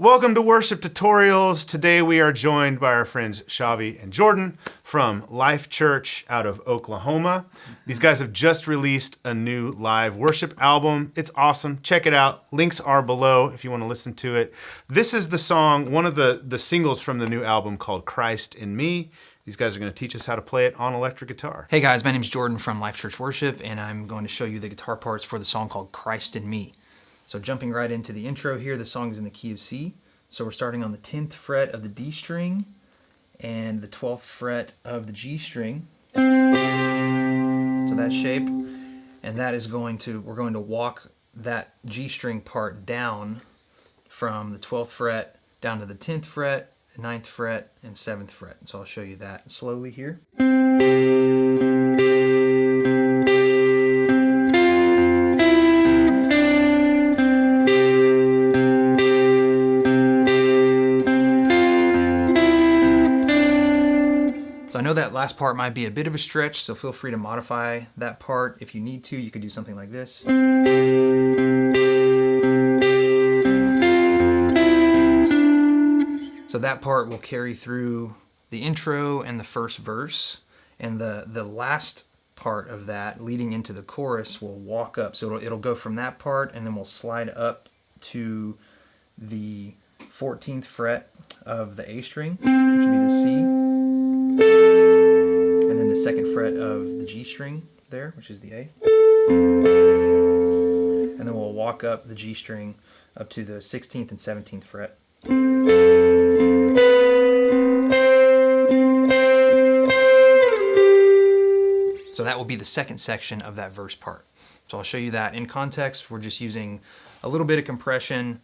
Welcome to Worship Tutorials. Today we are joined by our friends Chavi and Jordan from Life.Church out of Oklahoma. These guys have just released a new live worship album. It's awesome. Check it out. Links are below if you want to listen to it. This is the song, one of the singles from the new album called Christ in Me. These guys are going to teach us how to play it on electric guitar. Hey guys, my name is Jordan from Life.Church Worship, and I'm going to show you the guitar parts for the song called Christ in Me. So jumping right into the intro here, the song is in the key of C. So we're starting on the 10th fret of the D string and the 12th fret of the G string. So that shape, and that is we're going to walk that G string part down from the 12th fret down to the 10th fret, 9th fret, and 7th fret. So I'll show you that slowly here. So I know that last part might be a bit of a stretch, so feel free to modify that part. If you need to, you could do something like this. So that part will carry through the intro and the first verse, and the last part of that leading into the chorus will walk up. So it'll go from that part, and then we'll slide up to the 14th fret of the A string, which would be the C. And then the 2nd fret of the G string there, which is the A. And then we'll walk up the G string up to the 16th and 17th fret. So that will be the second section of that verse part. So I'll show you that in context. We're just using a little bit of compression,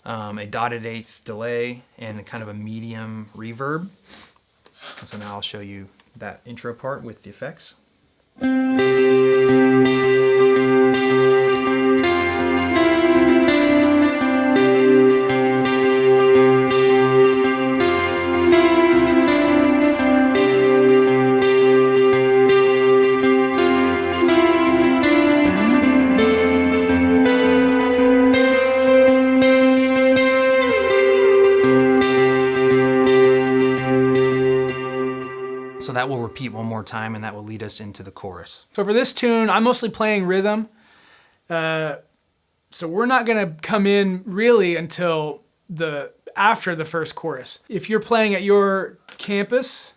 a dotted eighth delay, and kind of a medium reverb. And so now I'll show you that intro part with the effects. So that will repeat one more time, and that will lead us into the chorus. So for this tune, I'm mostly playing rhythm. So we're not going to come in really until after the first chorus. If you're playing at your campus,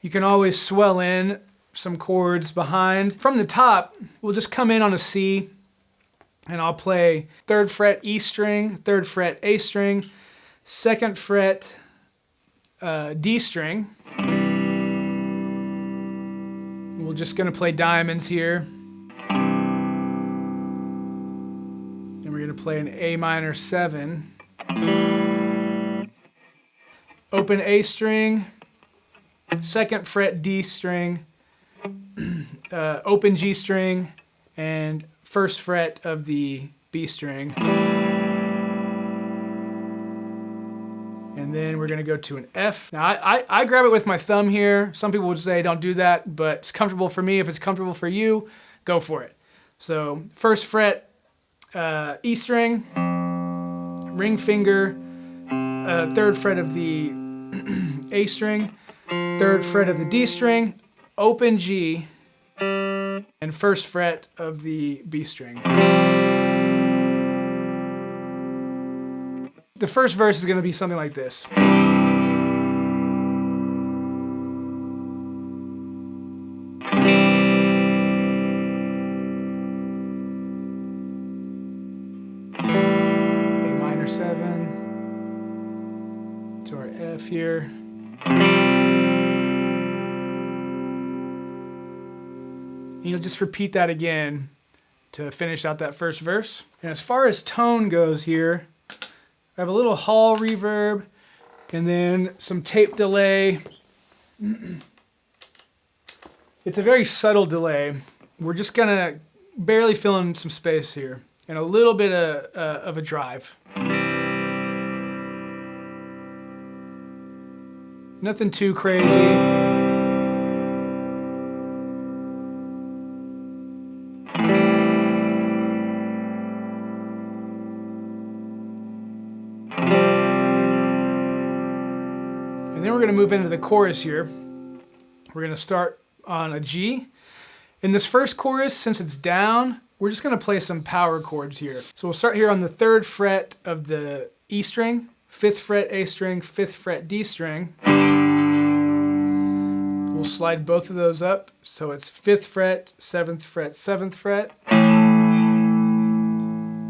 you can always swell in some chords behind. From the top, we'll just come in on a C, and I'll play 3rd fret E string, 3rd fret A string, 2nd fret D string. We're just going to play diamonds here. And we're going to play an A minor 7. Open A string, 2nd fret D string, open G string, and 1st fret of the B string. And then we're going to go to an F. Now, I grab it with my thumb here. Some people would say don't do that, but it's comfortable for me. If it's comfortable for you, go for it. So 1st fret E string, ring finger, 3rd fret of the A string, 3rd fret of the D string, open G, and 1st fret of the B string. The first verse is going to be something like this. A minor 7 to our F here. And you'll just repeat that again to finish out that first verse. And as far as tone goes here, I have a little hall reverb, and then some tape delay. It's a very subtle delay. We're just gonna barely fill in some space here, and a little bit of a drive. Nothing too crazy. A then we're going to move into the chorus here. We're going to start on a G. In this first chorus, since it's down, we're just going to play some power chords here. So we'll start here on the 3rd fret of the E string, 5th fret A string, 5th fret D string. We'll slide both of those up. So it's 5th fret, 7th fret, 7th fret.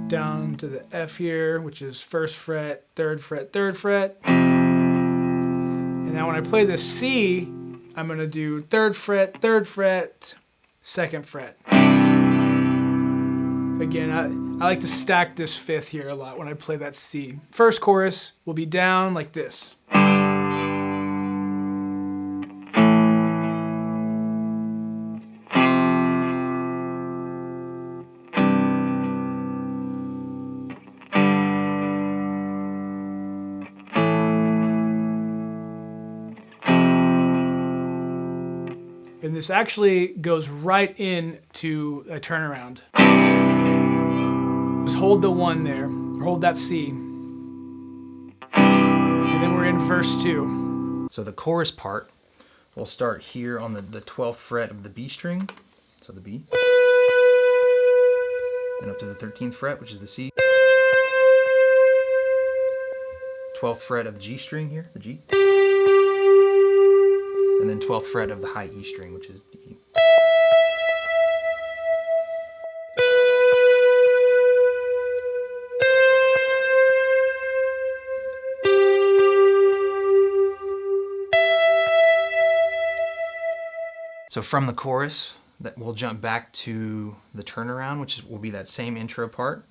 Down to the F here, which is 1st fret, 3rd fret, 3rd fret. And now when I play the C, I'm going to do 3rd fret, 3rd fret, 2nd fret. Again, I like to stack this 5th here a lot when I play that C. First chorus will be down like this. And this actually goes right into a turnaround. Just hold the 1 there, or hold that C. And then we're in verse 2. So the chorus part will start here on the 12th fret of the B string, so the B. Then up to the 13th fret, which is the C. 12th fret of the G string here, the G. And then 12th fret of the high E string, which is the E. So from the chorus, that we'll jump back to the turnaround, which will be that same intro part.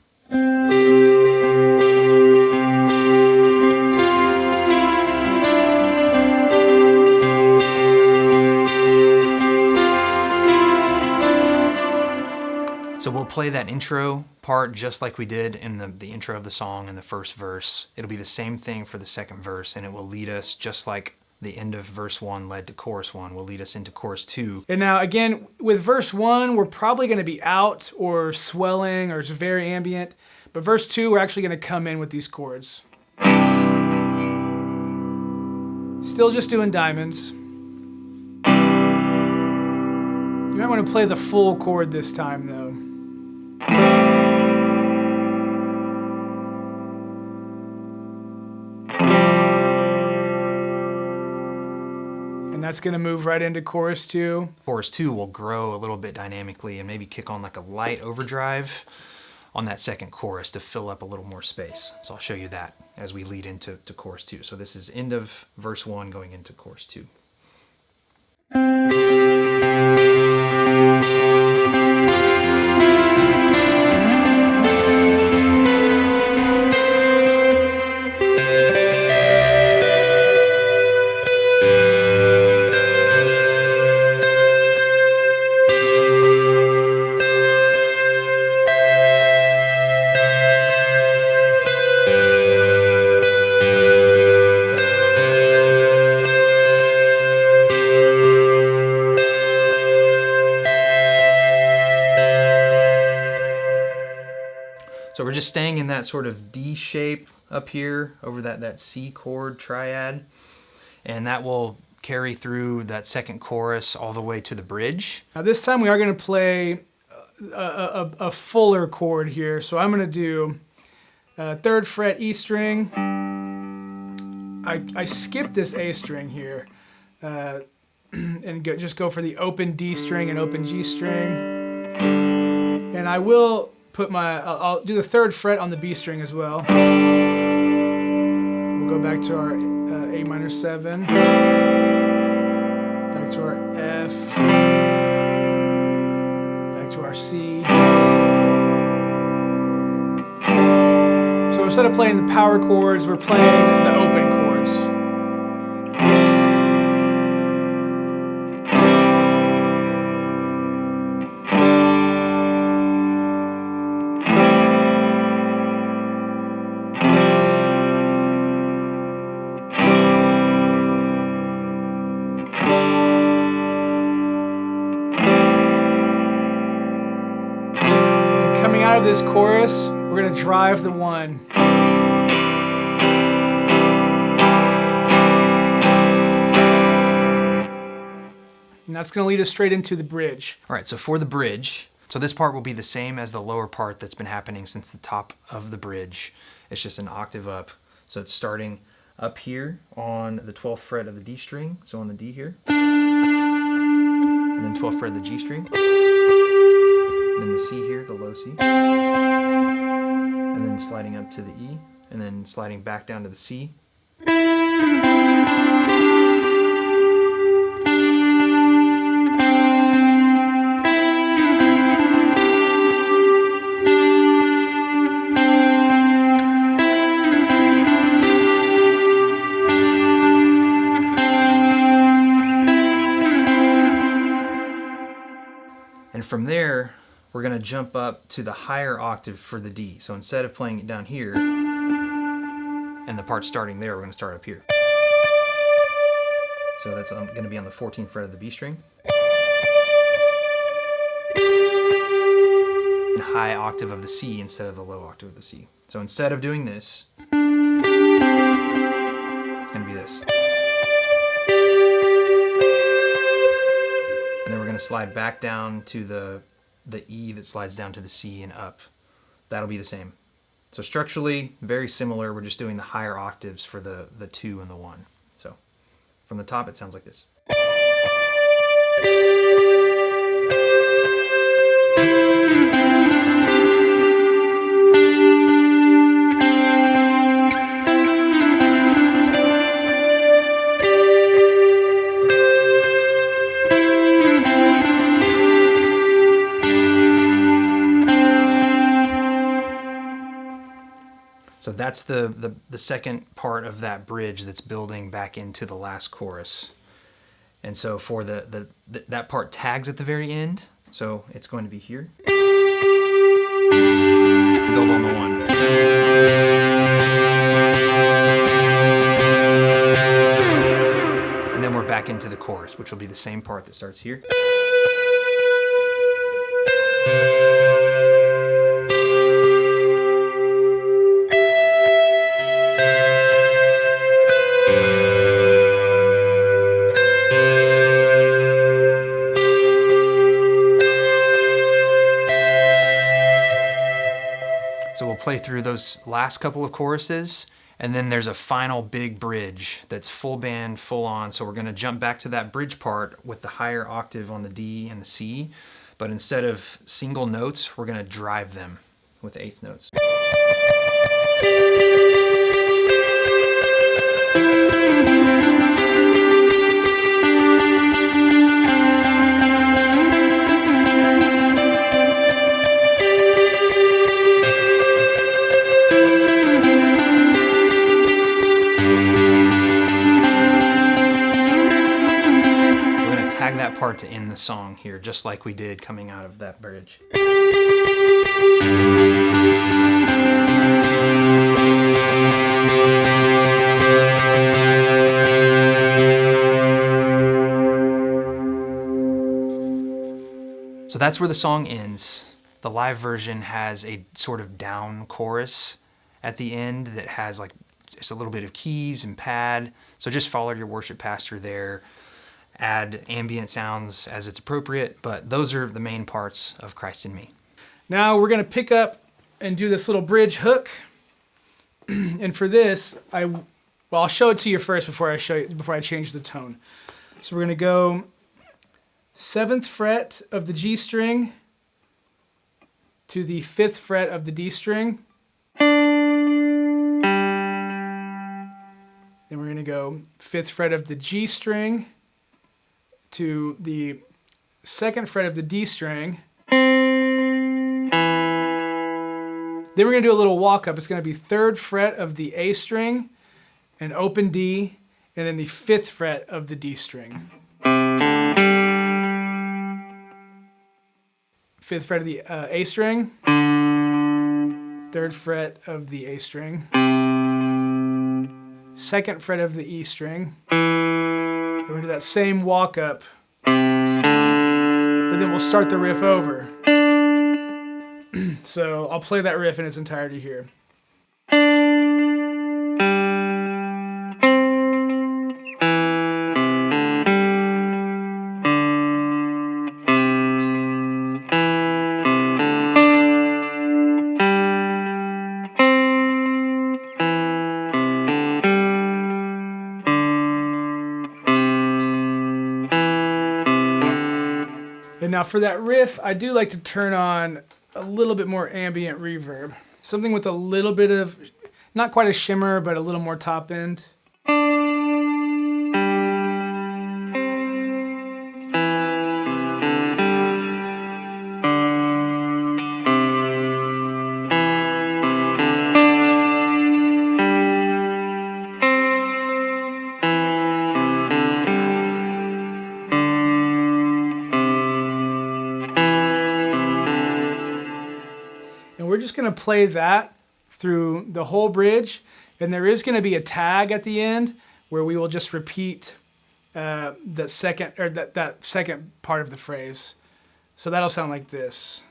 So we'll play that intro part just like we did in the intro of the song in the first verse. It'll be the same thing for the second verse, and it will lead us just like the end of verse 1 led to chorus 1, will lead us into chorus 2. And now again, with verse 1, we're probably going to be out or swelling or it's very ambient. But verse 2, we're actually going to come in with these chords. Still just doing diamonds. You might want to play the full chord this time though. And that's going to move right into chorus 2. Chorus 2 will grow a little bit dynamically and maybe kick on like a light overdrive on that second chorus to fill up a little more space. So I'll show you that as we lead into chorus 2. So this is end of verse 1 going into chorus 2. So we're just staying in that sort of D shape up here over that C chord triad, and that will carry through that second chorus all the way to the bridge. Now this time we are going to play a fuller chord here. So I'm going to do 3rd fret E string. I skip this A string here and just go for the open D string and open G string. And I will put I'll do the 3rd fret on the B string as well. We'll go back to our A minor 7, back to our F, back to our C. So instead of playing the power chords, we're playing the open chords. Out of this chorus, we're going to drive the 1. And that's going to lead us straight into the bridge. All right, so for the bridge, so this part will be the same as the lower part that's been happening since the top of the bridge. It's just an octave up. So it's starting up here on the 12th fret of the D string, so on the D here. And then 12th fret of the G string. And then the C here, the low C. And then sliding up to the E, and then sliding back down to the C. And from there, we're going to jump up to the higher octave for the D. So instead of playing it down here, and the part starting there, we're going to start up here. So that's going to be on the 14th fret of the B string. And high octave of the C instead of the low octave of the C. So instead of doing this, it's going to be this. And then we're going to slide back down to the E that slides down to the C and up. That'll be the same. So structurally, very similar. We're just doing the higher octaves for the 2 and the 1. So from the top, it sounds like this. So that's the second part of that bridge that's building back into the last chorus. And so for that part tags at the very end, so it's going to be here. Build on the 1. And then we're back into the chorus, which will be the same part that starts here. So we'll play through those last couple of choruses, and then there's a final big bridge that's full band, full on. So we're going to jump back to that bridge part with the higher octave on the D and the C, but instead of single notes, we're going to drive them with eighth notes. Tag that part to end the song here, just like we did coming out of that bridge. So that's where the song ends. The live version has a sort of down chorus at the end that has like just a little bit of keys and pad. So just follow your worship pastor there. Add ambient sounds as it's appropriate, but those are the main parts of Christ in Me. Now we're going to pick up and do this little bridge hook. And for this, I'll show it to you first before I change the tone. So we're going to go 7th fret of the G string to the 5th fret of the D string. Then we're going to go 5th fret of the G string to the 2nd fret of the D string. Then we're going to do a little walk up. It's going to be 3rd fret of the A string, an open D, and then the 5th fret of the D string. 5th fret of the A string, 3rd fret of the A string, 2nd fret of the E string. We're going to do that same walk up, but then we'll start the riff over. So I'll play that riff in its entirety here. And now for that riff, I do like to turn on a little bit more ambient reverb. Something with a little bit of, not quite a shimmer, but a little more top end. And we're just going to play that through the whole bridge. And there is going to be a tag at the end where we will just repeat that second part of the phrase. So that'll sound like this.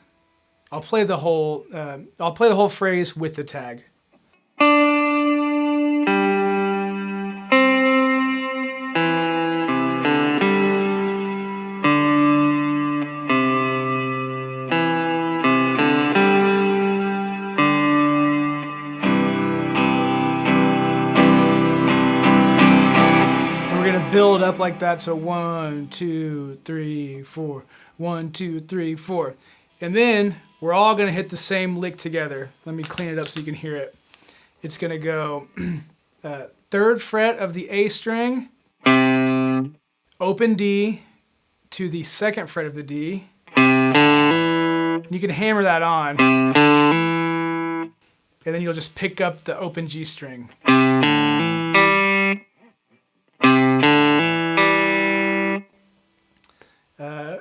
I'll play the whole phrase with the tag. Build up like that. So 1, 2, 3, 4. 1, 2, 3, 4. And then we're all going to hit the same lick together. Let me clean it up so you can hear it. It's going to go 3rd fret of the A string, open D to the 2nd fret of the D. You can hammer that on. And then you'll just pick up the open G string.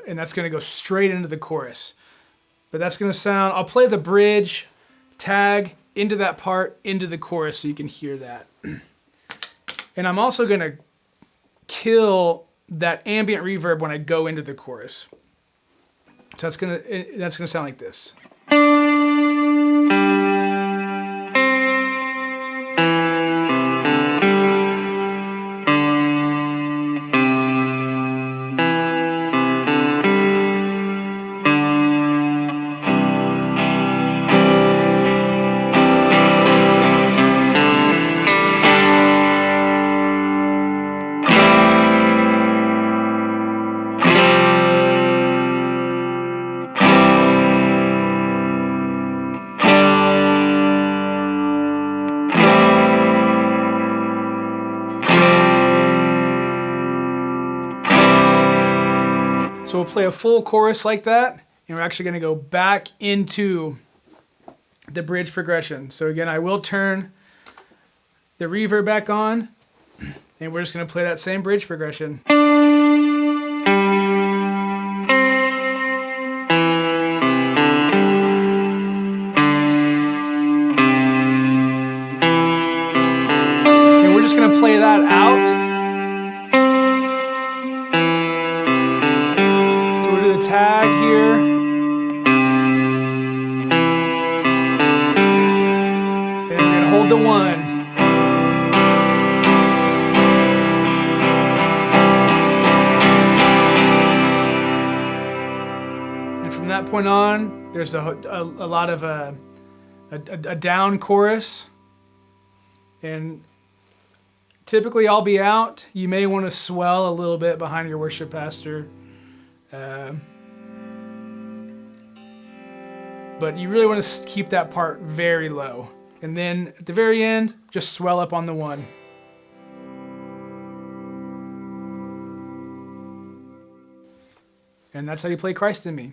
And that's going to go straight into the chorus. But that's going to sound, I'll play the bridge tag into that part, into the chorus so you can hear that. And I'm also going to kill that ambient reverb when I go into the chorus. So that's going to sound like this. So we'll play a full chorus like that, and we're actually going to go back into the bridge progression. So again, I will turn the reverb back on, and we're just going to play that same bridge progression. And we're just going to play that out. The tag here. And we're going to hold the 1. And from that point on, there's a lot of a down chorus. And typically I'll be out. You may want to swell a little bit behind your worship pastor. But you really want to keep that part very low. And then at the very end, just swell up on the 1. And that's how you play Christ in Me.